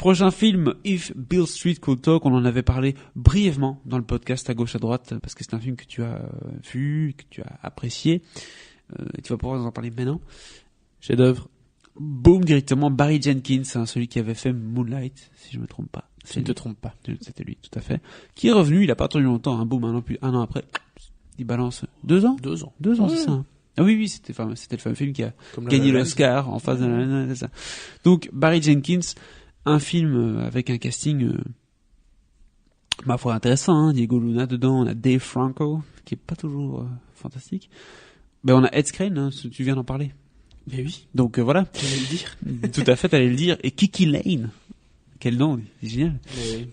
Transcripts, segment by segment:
Prochain film, If Beale Street Could Talk. On en avait parlé brièvement dans le podcast à gauche à droite parce que c'est un film que tu as vu, que tu as apprécié. Et tu vas pouvoir nous en parler maintenant. Chef-d'œuvre. Boom, directement, Barry Jenkins, hein, celui qui avait fait Moonlight, si je me trompe pas. Tu ne te trompes pas. C'était lui, tout à fait. Qui est revenu, il a pas attendu longtemps, hein, boum, un an après, il balance 2 ans. 2 ans. 2 ans, Ouais. c'est ça. Ah oui, c'était le fameux film qui a Comme gagné La La Land. l'Oscar en face de c'est ça. Donc, Barry Jenkins, un film avec un casting, ma foi intéressant, hein. Diego Luna dedans, on a Dave Franco, qui est pas toujours fantastique. Ben, on a Ed Skrein, hein, tu viens d'en parler. Mais oui, Donc voilà, j'allais le dire. tout à fait, t'allais le dire. Et Kiki Lane, quel nom, c'est génial. Mais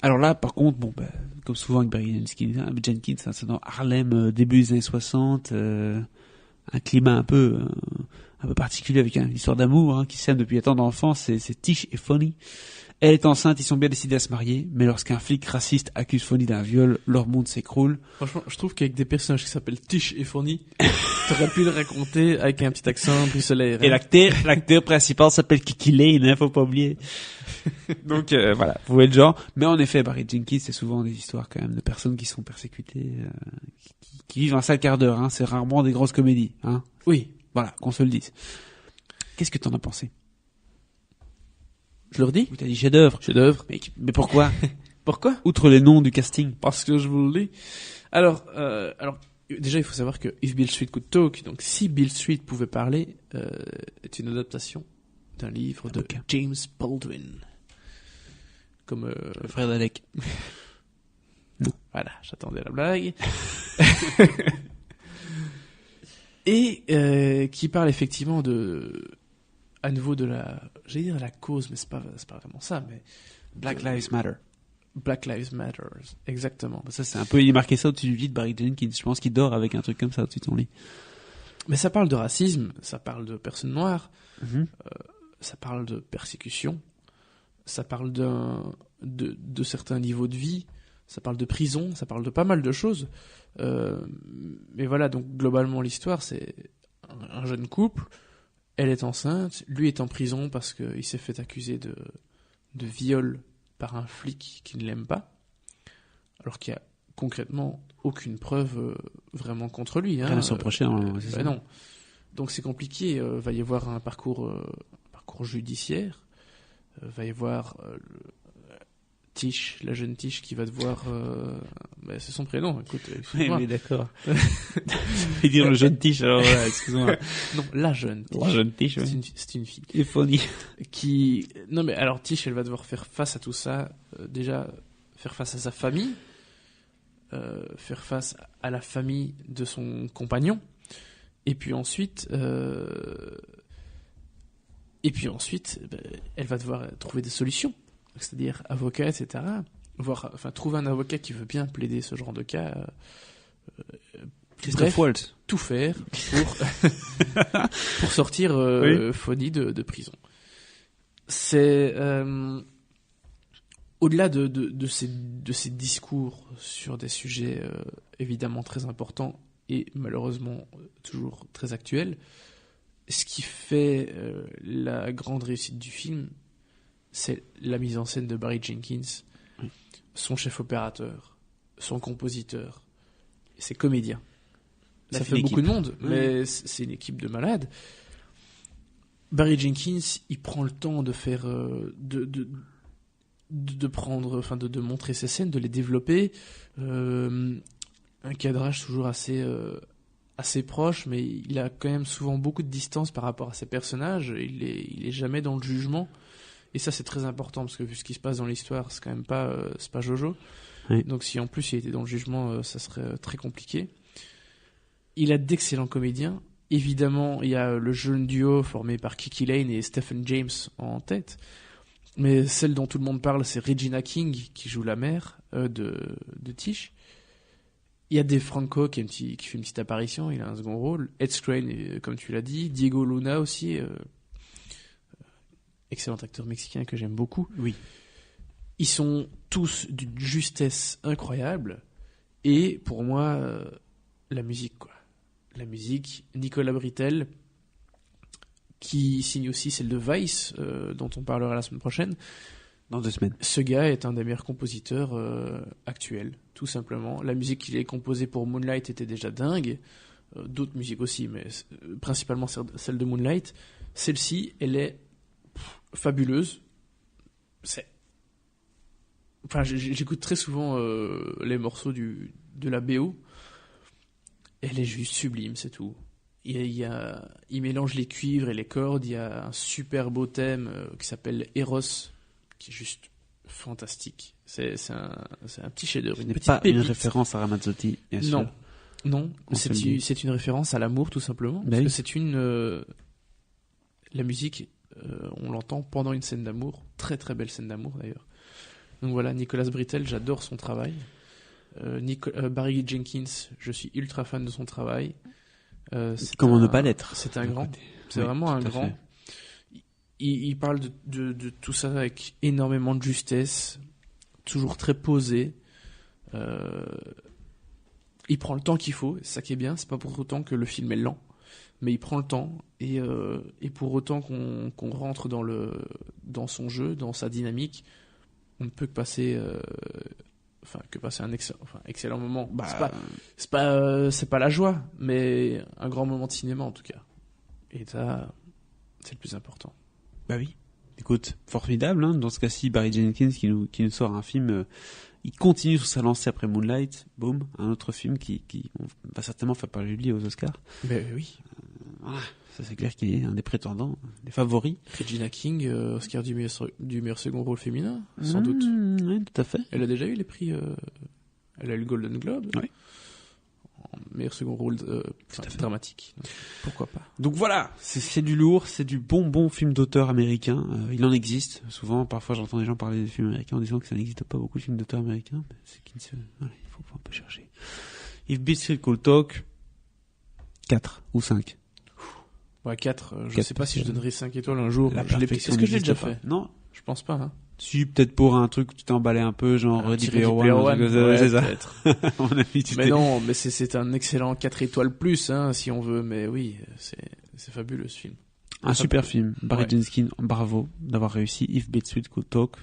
Alors là, par contre, bon, bah, comme souvent avec Barry Jenkins, hein, c'est dans Harlem, début des années 60, un climat un peu particulier avec une histoire d'amour hein, qui sème depuis les temps d'enfance. C'est Tish et Fonny. Elle est enceinte, ils sont bien décidés à se marier, mais lorsqu'un flic raciste accuse Fonny d'un viol, leur monde s'écroule. franchement, je trouve qu'avec des personnages qui s'appellent Tish et Fourni, t'aurais pu le raconter avec un petit accent bruxellaire. Et l'acteur principal s'appelle Kiki Lane, hein, faut pas oublier. Donc voilà, vous voyez le genre. Mais en effet, Barry Jenkins, c'est souvent des histoires quand même de personnes qui sont persécutées, qui vivent un sale quart d'heure. Hein. C'est rarement des grosses comédies. Hein. Oui, Voilà, qu'on se le dise. Qu'est-ce que t'en as pensé? je leur dis. Oui, t'as dit chef-d'œuvre. Chef-d'œuvre. Mais pourquoi? Pourquoi? Outre les noms du casting. Parce que je vous le dis. Alors, déjà, il faut savoir que If Beale Street Could Talk, donc si Beale Street pouvait parler, est une adaptation d'un livre de bouquin. James Baldwin. Comme Le frère d'Alec. voilà, j'attendais la blague. Et qui parle effectivement à nouveau de j'allais dire la cause, mais c'est pas vraiment ça, mais Black Lives Matter. Black Lives Matter, exactement. Ça, c'est un peu, il est marqué ça au-dessus du lit de Barry Jenkins. Je pense qu'il dort avec un truc comme ça au-dessus de son lit. Mais ça parle de racisme, ça parle de personnes noires, ça parle de persécution, ça parle de certains niveaux de vie, ça parle de prison, ça parle de pas mal de choses. Mais voilà, donc globalement l'histoire, c'est un jeune couple, elle est enceinte, lui est en prison parce qu'il s'est fait accuser de viol par un flic qui ne l'aime pas, alors qu'il y a concrètement aucune preuve vraiment contre lui. Rien à se reprocher, hein, c'est ça. Non. Donc c'est compliqué, va y avoir un parcours judiciaire, va y avoir Tish, la jeune Tish qui va devoir... c'est son prénom, écoute, Oui, excuse-moi. mais d'accord. Je vais dire le jeune Tish, alors voilà, excuse-moi. Non, la jeune Tish. La jeune Tish, oui. C'est une fille. Et Fonny. Non mais alors Tish, elle va devoir faire face à tout ça, déjà faire face à sa famille, faire face à la famille de son compagnon, et puis ensuite, elle va devoir trouver des solutions, c'est-à-dire avocat, etc. Trouver un avocat qui veut bien plaider ce genre de cas. Christophe Waltz. Tout faire pour sortir Fonny de prison. C'est au-delà de ces discours sur des sujets évidemment très importants et malheureusement toujours très actuels, ce qui fait la grande réussite du film, c'est la mise en scène de Barry Jenkins, son chef opérateur, son compositeur, et ses comédiens. Ça fait beaucoup de monde, mais c'est une équipe de malades. Barry Jenkins, il prend le temps de faire, de montrer ses scènes, de les développer. Un cadrage toujours assez proche, mais il a quand même souvent beaucoup de distance par rapport à ses personnages. Il est jamais dans le jugement. Et ça, c'est très important, parce que vu ce qui se passe dans l'histoire, c'est quand même c'est pas Jojo. Oui. Donc si en plus il était dans le jugement, ça serait très compliqué. Il a d'excellents comédiens. Évidemment, il y a le jeune duo formé par Kiki Lane et Stephen James en tête. Mais celle dont tout le monde parle, c'est Regina King, qui joue la mère de Tish. Il y a Dave Franco qui fait une petite apparition, il a un second rôle. Ed Skrein, comme tu l'as dit. Diego Luna aussi, excellent acteur mexicain que j'aime beaucoup. Oui. Ils sont tous d'une justesse incroyable. Et pour moi, la musique, quoi. La musique, Nicolas Britell, qui signe aussi celle de Vice, dont on parlera la semaine prochaine. Dans 2 semaines. Ce gars est un des meilleurs compositeurs actuels, tout simplement. La musique qu'il a composée pour Moonlight était déjà dingue. D'autres musiques aussi, mais principalement celle de Moonlight. Celle-ci, elle est fabuleuse. Enfin, j'écoute très souvent les morceaux de la BO. Elle est juste sublime, c'est tout. Il mélange les cuivres et les cordes. Il y a un super beau thème qui s'appelle Eros, qui est juste fantastique. C'est un petit chef-d'œuvre. Ce n'est pas une référence à Ramazzotti, bien sûr. Non, c'est une référence à l'amour, tout simplement. Parce que la musique, on l'entend pendant une scène d'amour. Très très belle scène d'amour d'ailleurs. Donc voilà, Nicolas Britell, j'adore son travail. Barry Jenkins, je suis ultra fan de son travail. Comment ne pas l'être? C'est un grand. C'est vraiment un grand. Il parle de tout ça avec énormément de justesse, toujours très posé. Il prend le temps qu'il faut, c'est ça qui est bien. C'est pas pour autant que le film est lent, mais il prend le temps et pour autant qu'on rentre dans son jeu, dans sa dynamique, on ne peut que passer un excellent moment. C'est pas la joie, mais un grand moment de cinéma en tout cas. Et ça, c'est le plus important. Bah oui. Écoute, formidable, hein. Dans ce cas-ci, Barry Jenkins qui nous sort un film, il continue sur sa lancée après Moonlight, boum, un autre film qui va certainement faire parler de lui aux Oscars. Ben oui. Voilà, ça c'est clair qu'il est un des prétendants, des favoris. Regina King, Oscar du meilleur second rôle féminin, sans doute. Oui, tout à fait. Elle a déjà eu les prix, elle a eu le Golden Globe. Oui. En meilleur second rôle dramatique. Donc, pourquoi pas. Donc voilà, c'est du lourd, c'est du bon film d'auteur américain. Il en existe. Souvent, parfois, j'entends des gens parler des films américains en disant que ça n'existe pas beaucoup de films d'auteurs américains. Mais c'est voilà, il faut un peu chercher. If Beat Street Could Talk, 4 ou 5. Ouais, 4. Je sais pas si je donnerais 5 étoiles un jour. Est-ce que je l'ai déjà fait? Non. Je pense pas, hein. Si, peut-être pour un truc où tu t'es emballé un peu, genre Ready Player One. Ouais, c'est ça. Peut-être. À mon avis, mais non, mais c'est un excellent 4 étoiles plus, hein, si on veut. Mais oui, c'est fabuleux ce film. Un super film. Barry Jenkins, bravo d'avoir réussi. If Beat Street Could Talk.